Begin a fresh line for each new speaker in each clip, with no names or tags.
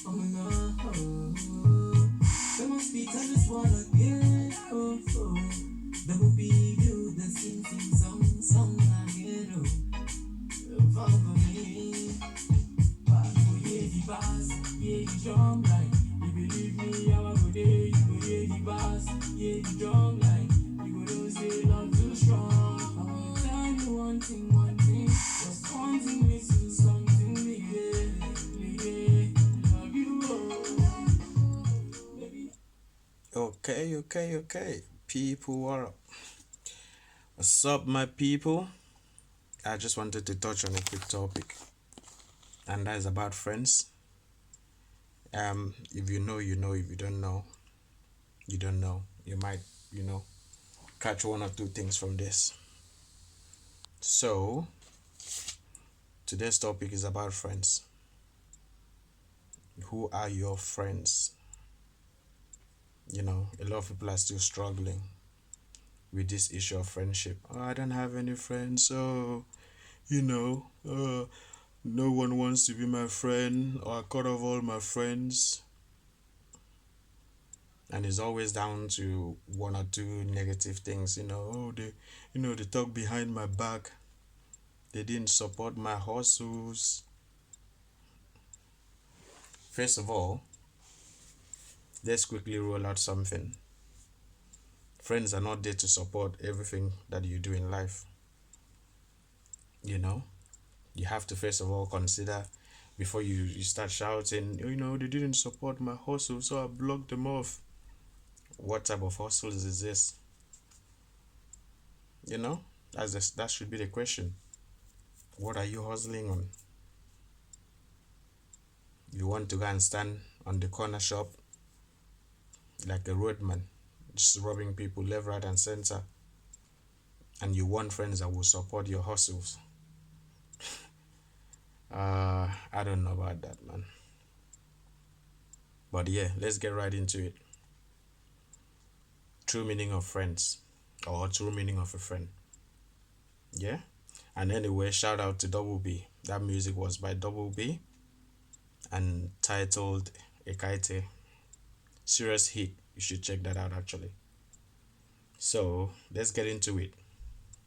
Oh no, there must be time just wanna get double B you the sing song again for me. Oh yeah the bass, yeah the drum line. You believe me, I'm a good day. You go yeah the bass, yeah the drum line. You go know say love too strong. I wanna tell you one thing, just one thing makes you something big, yeah. Love you, baby.
Okay. People, what up? What's up, my people? I just wanted to touch on a quick topic, and that is about friends. If you know, you know. If you don't know, you don't know. You might, you know, catch one or two things from this. So, today's topic is about friends. Who are your friends? A lot of people are still struggling with this issue of friendship. Oh, I don't have any friends, so you know, no one wants to be my friend, or I cut off all my friends. And it's always down to one or two negative things. Oh, they talk behind my back. They didn't support my hustles. First of all, let's quickly roll out something. Friends are not there to support everything that you do in life. You know, you have to first of all consider before you start shouting, they didn't support my hustle, so I blocked them off. What type of hustles is this? You know, that should be the question. What are you hustling on? You want to go and stand on the corner shop like a roadman, just robbing people left, right, and center, and you want friends that will support your hustles. I don't know about that, man. But yeah, let's get right into it. True meaning of friends, or true meaning of a friend. Yeah. And anyway, shout out to Double B. That music was by Double B and titled Ekaite. Serious hit. You should check that out actually. So let's get into it.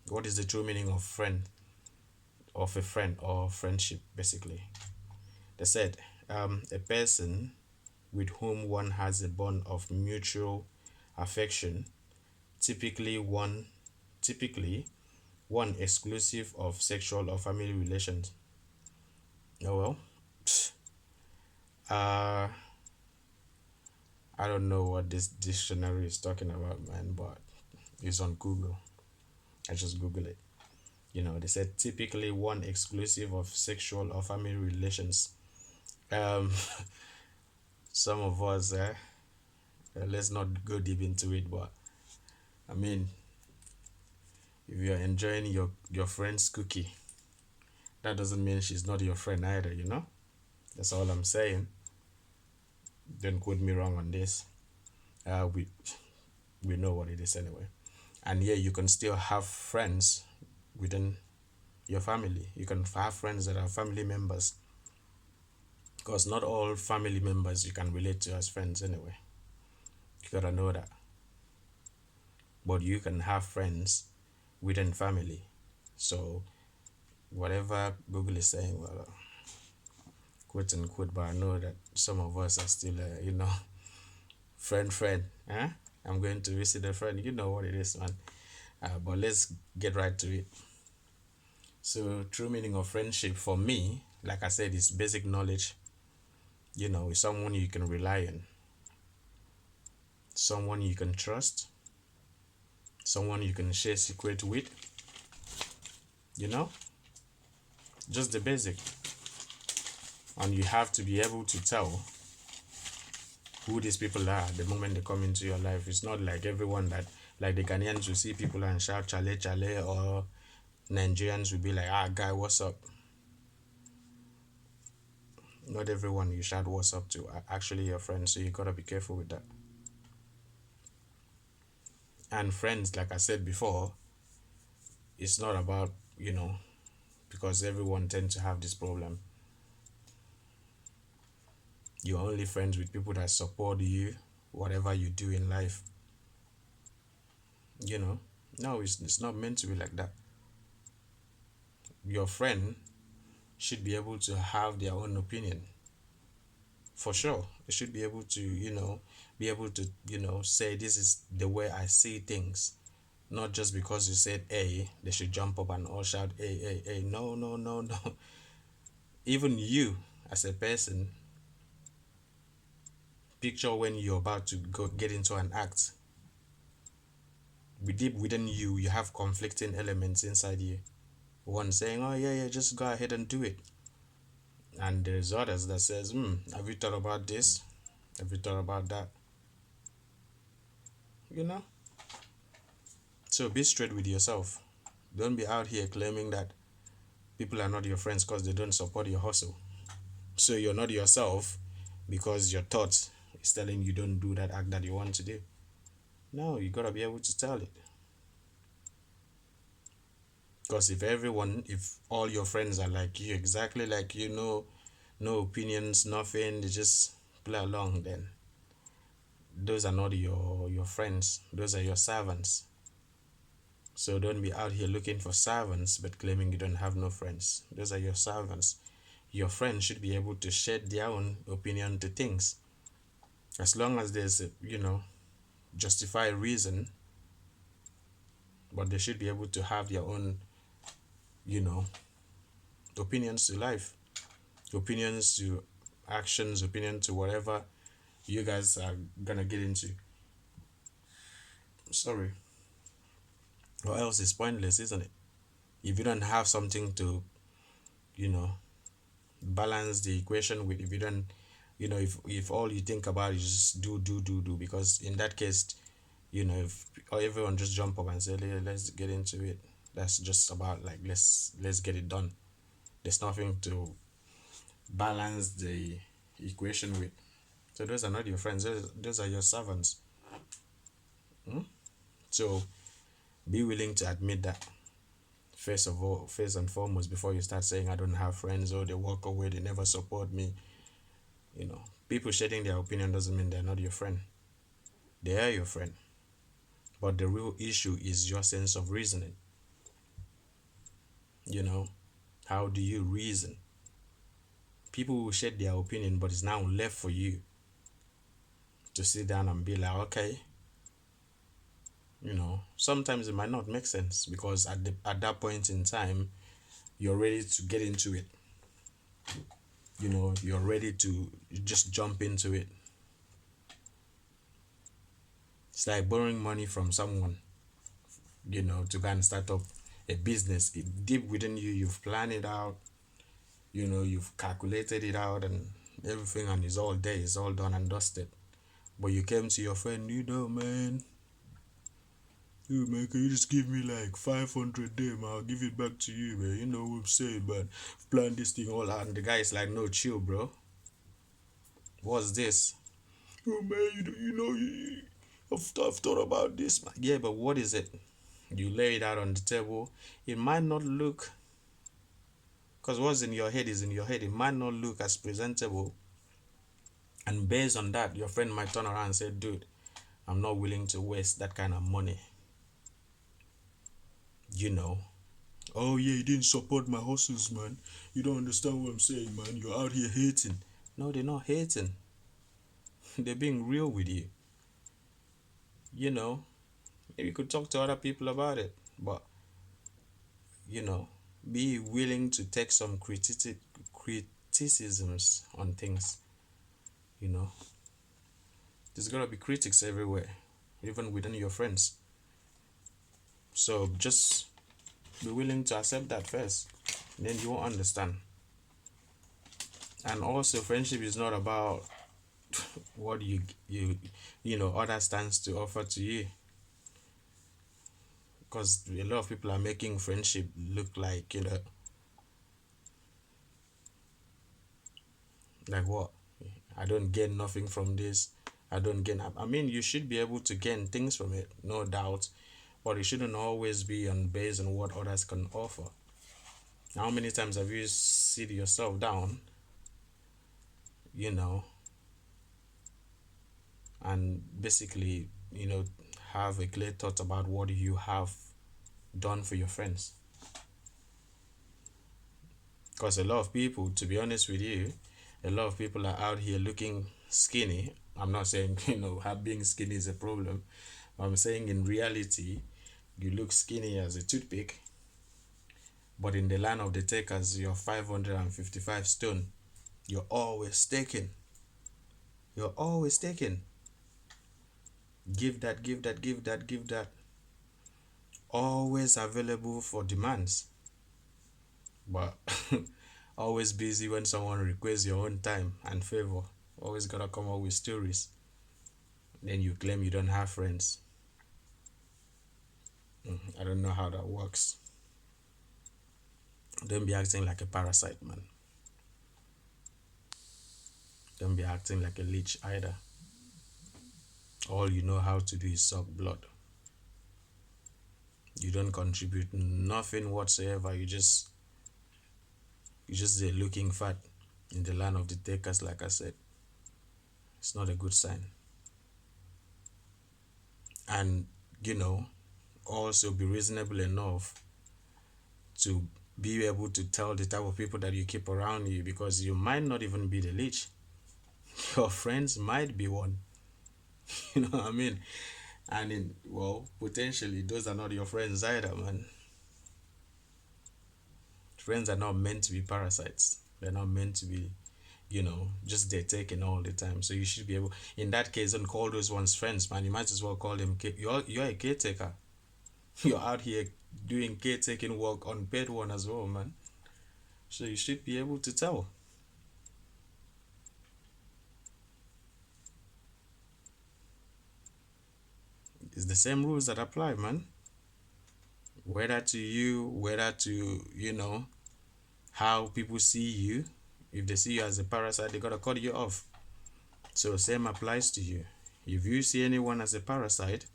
What is the true meaning of a friend or friendship basically? They said a person with whom one has a bond of mutual affection, typically one typically one exclusive of sexual or family relations. Oh well. Uh I don't know what this dictionary is talking about, man, but it's on Google. I just Google it. They said typically one exclusive of sexual or family relations. Um, some of us, let's not go deep into it, but I mean, if you're enjoying your friend's cookie, that doesn't mean she's not your friend either. That's all I'm saying. Don't quote me wrong on this. We know what it is anyway. And yeah, you can still have friends within your family. You can have friends that are family members, because not all family members you can relate to as friends anyway. You gotta know that. But you can have friends within family. So whatever Google is saying, well, quote unquote, but I know that some of us are still, friend. Huh? I'm going to visit a friend. You know what it is, man. But let's get right to it. So, true meaning of friendship for me, like I said, is basic knowledge. Is someone you can rely on, someone you can trust, someone you can share secret with. You know, just the basic. And you have to be able to tell who these people are the moment they come into your life. It's not like everyone that, like the Ghanaians will see people and shout chale chale, or Nigerians will be like, ah, guy, what's up? Not everyone you shout what's up to are actually your friends, so you gotta be careful with that. And friends, like I said before, it's not about, because everyone tend to have this problem. You're only friends with people that support you, whatever you do in life. You know, no, it's not meant to be like that. Your friend should be able to have their own opinion. For sure. They should be able to, be able to, say this is the way I see things. Not just because you said A, they should jump up and all shout A, A. No, no, no, no. Even you, as a person, picture when you're about to go get into an act. Deep within you, you have conflicting elements inside you. One saying, "Oh yeah, yeah, just go ahead and do it," and there's others that says, "Have you thought about this? Have you thought about that?" You know. So be straight with yourself. Don't be out here claiming that people are not your friends because they don't support your hustle. So you're not yourself because your thoughts is telling you don't do that act that you want to do. No, you gotta be able to tell it. Because if all your friends are like you, exactly like you, no opinions, nothing, they just play along, then those are not your friends. Those are your servants. So don't be out here looking for servants but claiming you don't have no friends. Those are your servants. Your friends should be able to shed their own opinion to things. As long as there's a, justified reason, but they should be able to have their own, you know, opinions to life, opinions to actions, opinion to whatever you guys are gonna get into. Sorry. Or else it's pointless, isn't it? If you don't have something to, you know, balance the equation with, if you don't, if all you think about is just do, because in that case, if everyone just jump up and say, let's get into it, that's just about like, let's get it done. There's nothing to balance the equation with. So those are not your friends, those are your servants. So be willing to admit that, first and foremost, before you start saying I don't have friends, or they walk away, they never support me. People shedding their opinion doesn't mean they're not your friend. They are your friend. But the real issue is your sense of reasoning. How do you reason? People will shed their opinion, but it's now left for you to sit down and be like, okay, sometimes it might not make sense because at that point in time, you're ready to get into it. You're ready to just jump into it. It's like borrowing money from someone, to go and start up a business. Deep within you, you've planned it out, you've calculated it out and everything, and it's all there, it's all done and dusted. But you came to your friend, man, can you just give me like 500 there, man? I'll give it back to you, man. You know what I'm saying, man. Plan this thing all out. And the guy is like, no, chill, bro. What's this? Oh, man, I've thought about this, man. Yeah, but what is it? You lay it out on the table. It might not look, because what's in your head is in your head. It might not look as presentable. And based on that, your friend might turn around and say, dude, I'm not willing to waste that kind of money. Oh yeah, you didn't support my hustles, man. You don't understand what I'm saying, man. You're out here hating. No, they're not hating. They're being real with you. Maybe you could talk to other people about it, but be willing to take some criticisms on things. There's gotta be critics everywhere, even within your friends. So just be willing to accept that first, then you won't understand. And also, friendship is not about what others stands to offer to you, because a lot of people are making friendship look like like what, I don't gain nothing from this, I don't gain. I mean, you should be able to gain things from it, no doubt, but it shouldn't always be based on what others can offer. How many times have you sit yourself down, and basically, have a clear thought about what you have done for your friends. Because a lot of people, to be honest with you, a lot of people are out here looking skinny. I'm not saying, being skinny is a problem. I'm saying in reality, you look skinny as a toothpick, but in the land of the takers, you're 555 stone. You're always taking. You're always taking. Give that, give that, give that, give that. Always available for demands. But always busy when someone requests your own time and favor. Always gotta come up with stories. Then you claim you don't have friends. I don't know how that works. Don't be acting like a parasite, man. Don't be acting like a leech either. All you know how to do is suck blood. You don't contribute nothing whatsoever. You just there looking fat in the land of the takers, like I said. It's not a good sign. And also be reasonable enough to be able to tell the type of people that you keep around you, because you might not even be the leech. Your friends might be one. You know what I mean? And potentially those are not your friends either, man. Friends are not meant to be parasites. They're not meant to be, just they're taking all the time. So you should be able, in that case, don't call those ones friends, man. You might as well call them, you're a caretaker. You're out here doing caretaking work, unpaid one as well, man. So you should be able to tell. It's the same rules that apply, man. Whether to you, whether to, how people see you. If they see you as a parasite, they gotta cut you off. So same applies to you. If you see anyone as a parasite,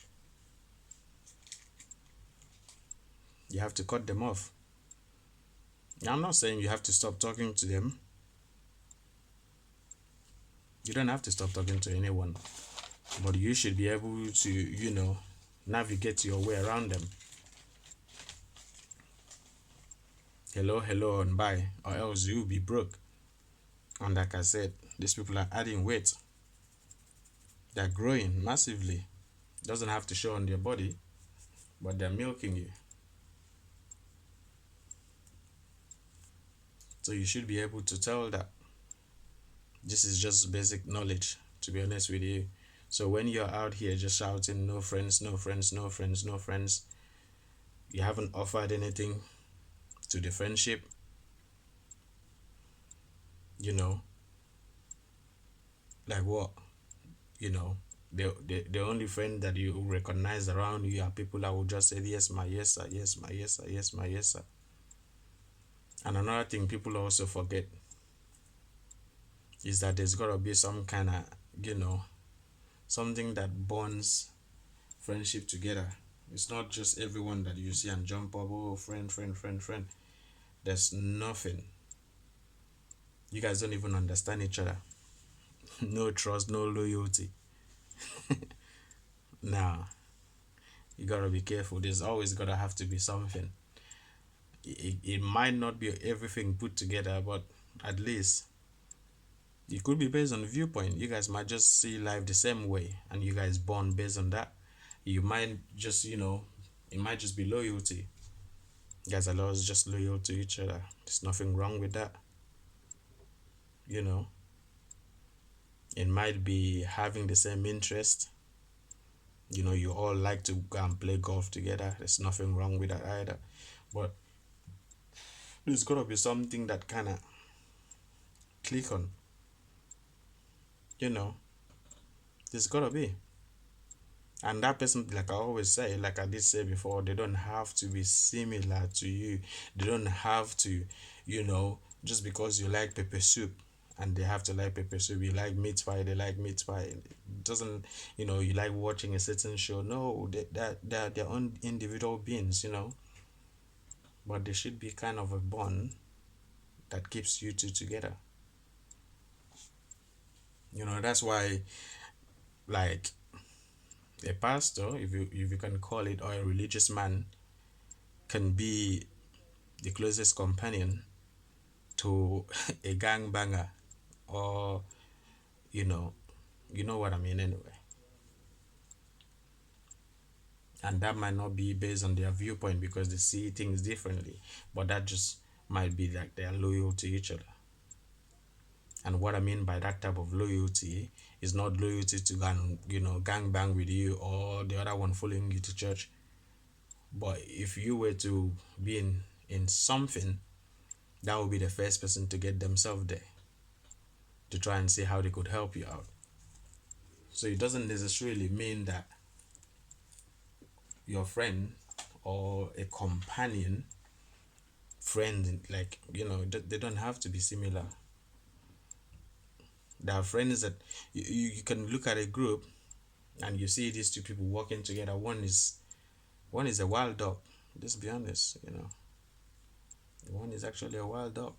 you have to cut them off. Now, I'm not saying you have to stop talking to them. You don't have to stop talking to anyone. But you should be able to, navigate your way around them. Hello, hello, and bye. Or else you'll be broke. And like I said, these people are adding weight. They're growing massively. Doesn't have to show on their body, but they're milking you. So you should be able to tell that. This is just basic knowledge, to be honest with you. So when you're out here just shouting, no friends, no friends, no friends, no friends, you haven't offered anything to the friendship, like what? The only friend that you recognize around you are people that will just say, yes, my yes, sir, yes, my yes, sir, yes, my yes, sir. And another thing people also forget is that there's got to be some kind of, something that bonds friendship together. It's not just everyone that you see and jump up, oh, friend, friend, friend, friend. There's nothing. You guys don't even understand each other. No trust, no loyalty. Now, you gotta be careful. There's always gotta have to be something. It might not be everything put together, but at least it could be based on viewpoint. You guys might just see life the same way, and you guys bond based on that. You might just, it might just be loyalty. You guys are always just loyal to each other. There's nothing wrong with that. It might be having the same interest. You all like to go and play golf together. There's nothing wrong with that either. But there's gotta be something that kind of click on. There's gotta be. And that person, like I always say, like I did say before, they don't have to be similar to you. They don't have to, just because you like pepper soup and they have to like pepper soup. You like meat pie, they like meat pie. It doesn't, you like watching a certain show. No, they're their own individual beings, But there should be kind of a bond that keeps you two together. That's why like a pastor, if you can call it, or a religious man, can be the closest companion to a gangbanger, or you know you know what I mean anyway. And that might not be based on their viewpoint because they see things differently, but that just might be like they are loyal to each other. And what I mean by that type of loyalty is not loyalty to gang bang with you, or the other one following you to church. But if you were to be in something, that would be the first person to get themselves there, to try and see how they could help you out. So it doesn't necessarily mean that your friend or a companion friend, like, they don't have to be similar. There are friends that you can look at a group and you see these two people working together. One is a wild dog. Just be honest. One is actually a wild dog,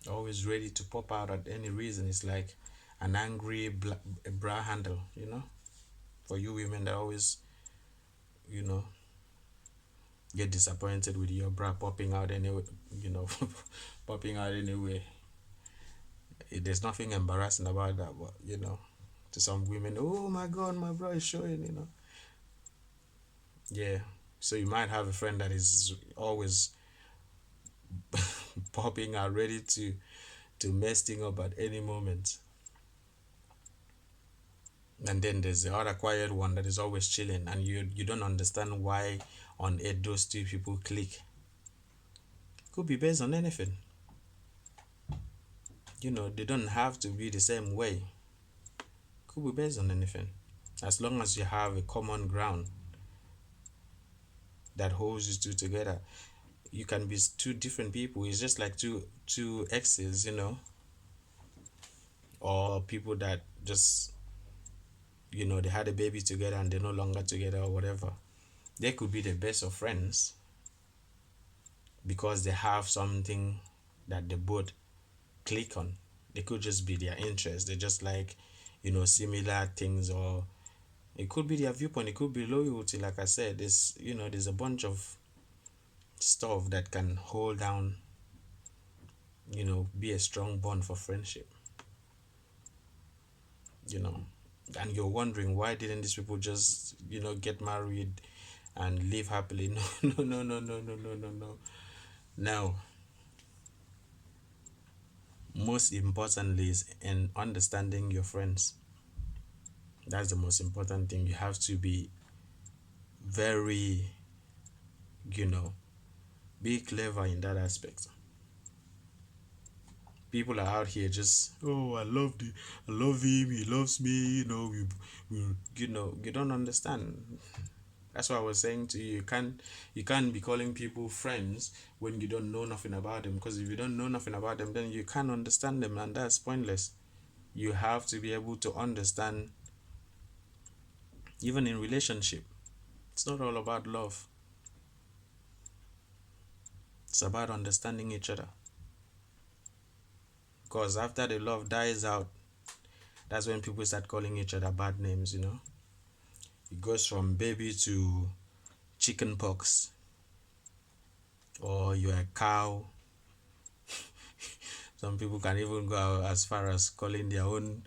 always ready to pop out at any reason. It's like an angry bra handle. For you women that always, you know, get disappointed with your bra popping out anyway, popping out anyway. There's nothing embarrassing about that, but to some women, oh my god, my bra is showing. Yeah. So you might have a friend that is always popping out, ready to mess thing up at any moment. And then there's the other quiet one that is always chilling, and you don't understand why on earth those two people click. Could be based on anything. They don't have to be the same way. Could be based on anything. As long as you have a common ground that holds you two together. You can be two different people. It's just like two exes, or people that just they had a baby together and they're no longer together or whatever. They could be the best of friends because they have something that they both click on. They could just be their interest. They just like similar things, or it could be their viewpoint. It could be loyalty. Like I said, there's a bunch of stuff that can hold down, be a strong bond for friendship. you know and you're wondering, why didn't these people just get married and live happily? No, no, no, no, no, no, no, no. Now, most importantly is in understanding your friends. That's the most important thing. You have to be very, you know be clever in that aspect. People are out here just, oh, I love him, he loves me, you don't understand. That's why I was saying to you, you can't be calling people friends when you don't know nothing about them, because if you don't know nothing about them, then you can't understand them, and that's pointless. You have to be able to understand. Even in relationship, it's not all about love. It's about understanding each other. Because after the love dies out, that's when people start calling each other bad names. It goes from baby to chicken pox, or you're a cow. Some people can even go as far as calling their own,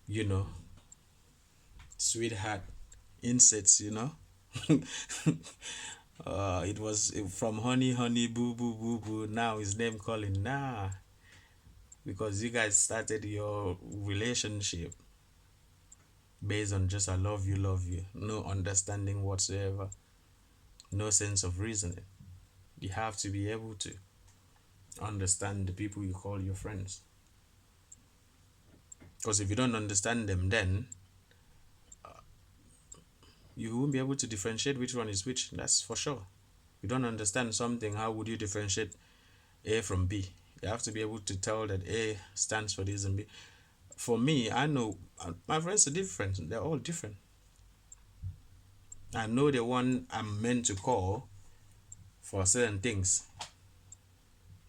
you know, sweetheart insects. It was from honey, honey, boo, boo, boo, boo. Now his name calling. Nah, because you guys started your relationship based on just I love you. No understanding whatsoever. No sense of reasoning. You have to be able to understand the people you call your friends. Because if you don't understand them, then you won't be able to differentiate which one is which. That's for sure. You don't understand something, how would you differentiate A from B? You have to be able to tell that A stands for this and B. For me, I know my friends are different. They're all different. I know the one I'm meant to call for certain things.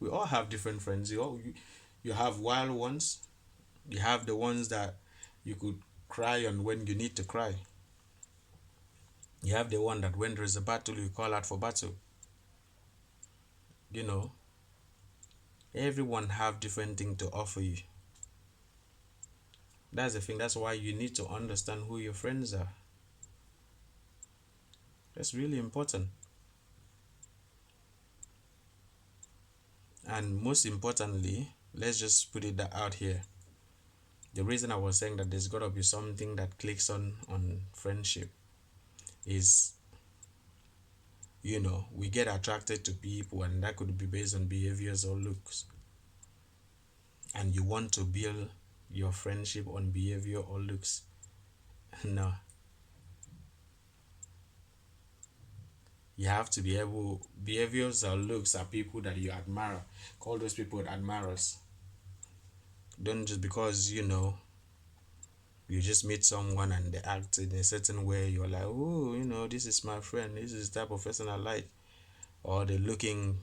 We all have different friends. You have wild ones. You have the ones that you could cry on when you need to cry. You have the one that when there is a battle, you call out for battle. You know, everyone have different thing to offer you. That's the thing. That's why you need to understand who your friends are. That's really important. And most importantly, let's just put it out here. The reason I was saying that there's got to be something that clicks on friendship is, you know, we get attracted to people, and that could be based on behaviors or looks. And you want to build your friendship on behavior or looks. No. You have to be able, behaviors or looks are people that you admire. Call those people admirers. Don't just because, you know, you just meet someone and they act in a certain way, you're like, oh, you know, this is my friend, this is the type of person I like. Or they're looking,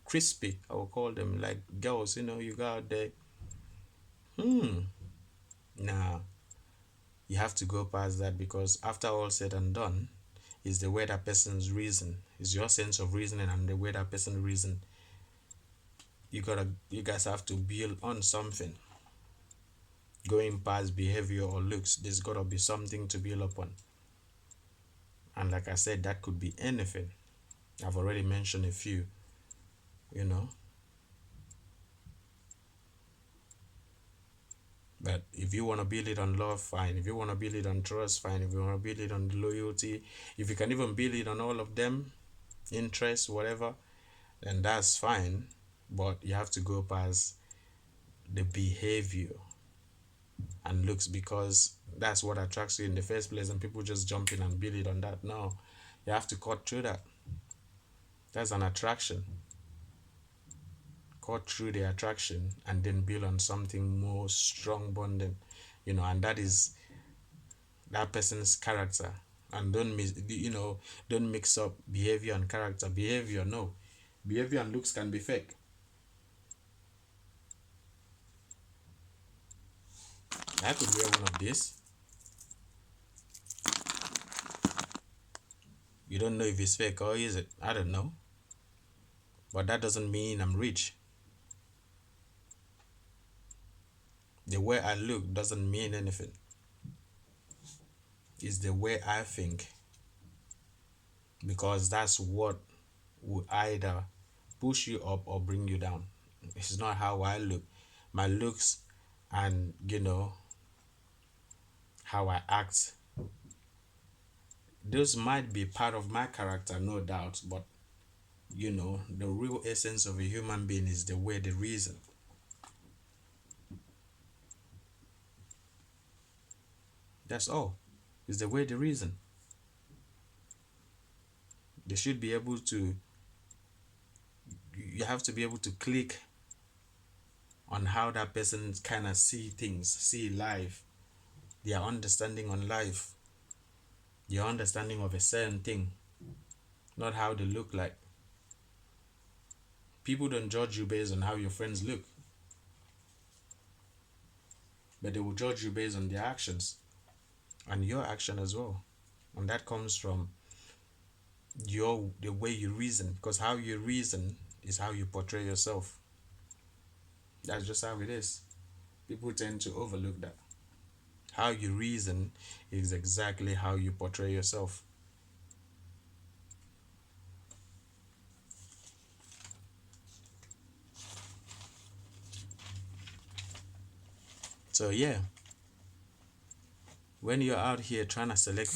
crispy, I will call them, like girls, you go out there. Nah, you have to go past that, because after all said and done, is the way that person's reason, is your sense of reasoning and the way that person reason. You guys have to build on something. Going past behavior or looks, there's gotta be something to build upon. And like I said, that could be anything. I've already mentioned a few, you know. But if you want to build it on love, fine. If you want to build it on trust, fine. If you want to build it on loyalty, if you can even build it on all of them, interest, whatever, then that's fine. But you have to go past the behavior and looks, because that's what attracts you in the first place, and people just jump in and build it on that. No, you have to cut through that. That's an attraction. Cut through the attraction and then build on something more strong bonding, and that is that person's character. And don't mix up behavior and character. Behavior and looks can be fake. I could wear one of these. You don't know if it's fake or is it? I don't know. But that doesn't mean I'm rich. The way I look doesn't mean anything. It's the way I think. Because that's what will either push you up or bring you down. It's not how I look. My looks and, how I act, those might be part of my character, no doubt. But, the real essence of a human being is the way they reason. That's all. It's the way they reason. They should be able to, you have to be able to click on how that person kind of see things, see life, their understanding on life, your understanding of a certain thing, not how they look like. People don't judge you based on how your friends look, but they will judge you based on their actions and your action as well. And that comes from the way you reason, because how you reason is how you portray yourself. That's just how it is. People tend to overlook that. How you reason is exactly how you portray yourself. So yeah, when you're out here trying to select